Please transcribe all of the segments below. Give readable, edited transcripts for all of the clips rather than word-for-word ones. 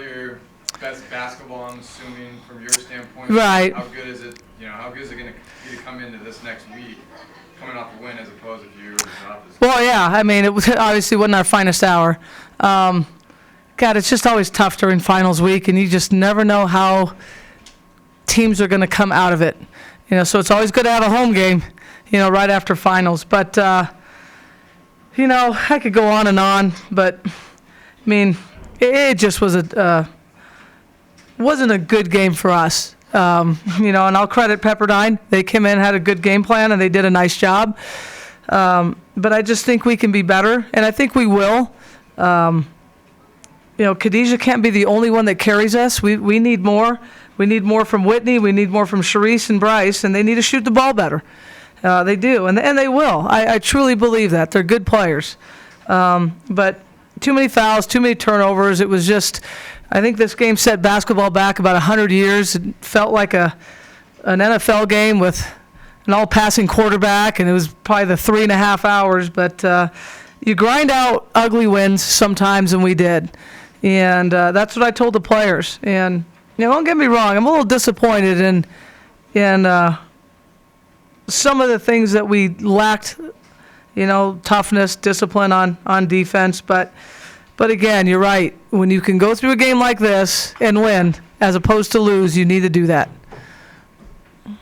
your best basketball, I'm assuming, from your standpoint. Right. How good is it? How good is it going to be to come into this next week, coming off a win, as opposed if you were off this? Well, yeah. I mean, it was obviously wasn't our finest hour. God, it's just always tough during finals week, and you just never know how teams are going to come out of it. So it's always good to have a home game, right after finals. But I could go on and on, but I mean, it just was wasn't a good game for us. And I'll credit Pepperdine. They came in, had a good game plan, and they did a nice job. But I just think we can be better, and I think we will. Khadijah can't be the only one that carries us. We need more. We need more from Whitney. We need more from Sharice and Bryce, and they need to shoot the ball better. They do, and they will. I truly believe that. They're good players. But too many fouls, too many turnovers. It was just, I think this game set basketball back about 100 years. It felt like an NFL game with an all-passing quarterback, and it was probably the 3.5 hours. But you grind out ugly wins sometimes, and we did. And that's what I told the players. And don't get me wrong, I'm a little disappointed in some of the things that we lacked, toughness, discipline on defense. But again, you're right. When you can go through a game like this and win, as opposed to lose, you need to do that. You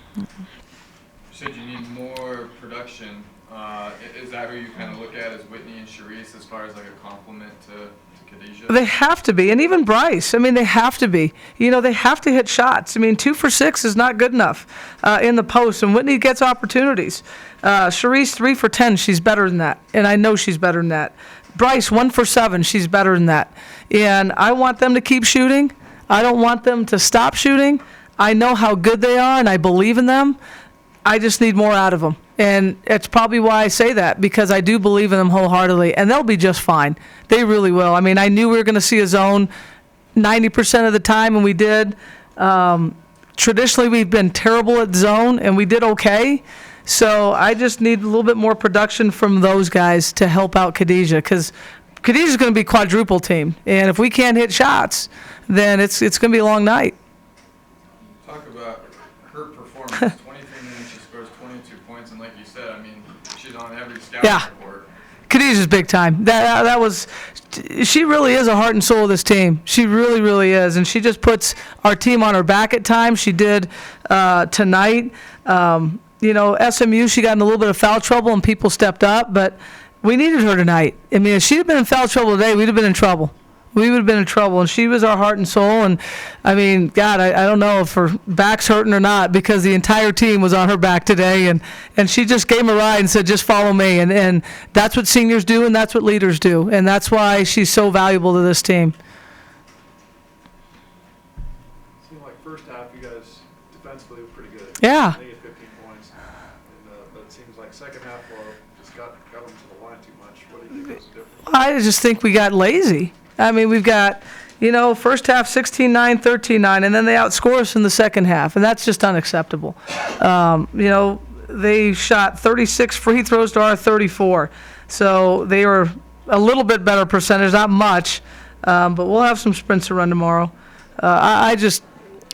said you need more production. Is that who you kind of look at as Whitney and Sharice as far as like a compliment to Khadijah? They have to be, and even Bryce. I mean, they have to be. They have to hit shots. I mean, 2 for 6 is not good enough in the post, and Whitney gets opportunities. Sharice, 3 for 10, she's better than that, and I know she's better than that. Bryce, 1 for 7, she's better than that. And I want them to keep shooting. I don't want them to stop shooting. I know how good they are, and I believe in them. I just need more out of them. And it's probably why I say that, because I do believe in them wholeheartedly, and they'll be just fine. They really will. I mean, I knew we were going to see a zone 90% of the time, and we did. Traditionally, we've been terrible at zone, and we did okay. So I just need a little bit more production from those guys to help out Khadijah, because Khadijah's going to be quadruple teamed. And if we can't hit shots, then it's going to be a long night. Talk about her performance. 23 minutes, she scores 22 points, and like you said, I mean, she's on every scouting report. Khadijah's big time. That was, she really is a heart and soul of this team. She really, really is, and she just puts our team on her back at times. She did tonight. SMU, she got in a little bit of foul trouble, and people stepped up, but we needed her tonight. I mean, if she had been in foul trouble today, we'd have been in trouble. We would have been in trouble, and she was our heart and soul. And, I mean, God, I don't know if her back's hurting or not, because the entire team was on her back today, and she just gave him a ride and said, just follow me. And that's what seniors do, and that's what leaders do, and that's why she's so valuable to this team. It seemed like first half you guys defensively were pretty good. Yeah. They get 15 points. But it seems like second half just got them to the line too much. What do you think was the difference? I just think we got lazy. I mean, we've got, first half 16-9, 13-9, and then they outscore us in the second half, and that's just unacceptable. They shot 36 free throws to our 34, so they were a little bit better percentage, not much, but we'll have some sprints to run tomorrow. I just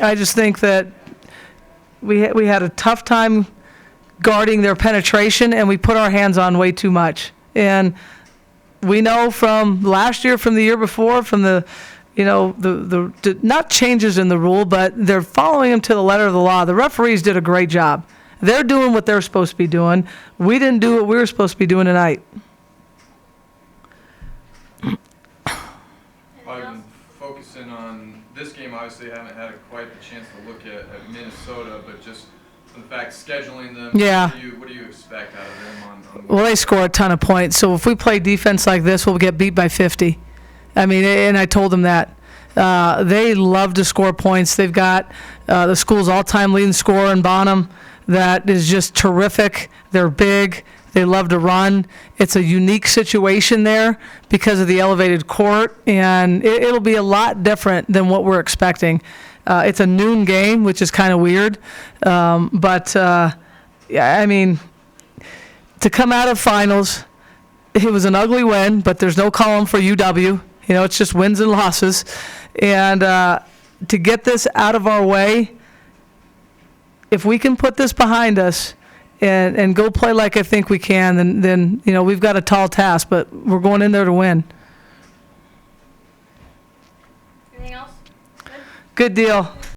think that we had a tough time guarding their penetration, and we put our hands on way too much. And we know from last year, from the year before, from the not changes in the rule, but they're following them to the letter of the law. The referees did a great job. They're doing what they're supposed to be doing. We didn't do what we were supposed to be doing tonight. Focusing on this game, obviously haven't had quite the chance to look at Minnesota, but just the fact scheduling them, yeah. What do you expect out of them? Well, they score a ton of points, so if we play defense like this, we'll get beat by 50. I mean, and I told them that. They love to score points. They've got the school's all-time leading scorer in Bonham that is just terrific. They're big. They love to run. It's a unique situation there because of the elevated court, and it'll be a lot different than what we're expecting. It's a noon game, which is kind of weird. Yeah, I mean, to come out of finals, it was an ugly win, but there's no column for UW. You know, it's just wins and losses. And to get this out of our way, if we can put this behind us and go play like I think we can, then you know, we've got a tall task, but we're going in there to win. Anything else? Good deal.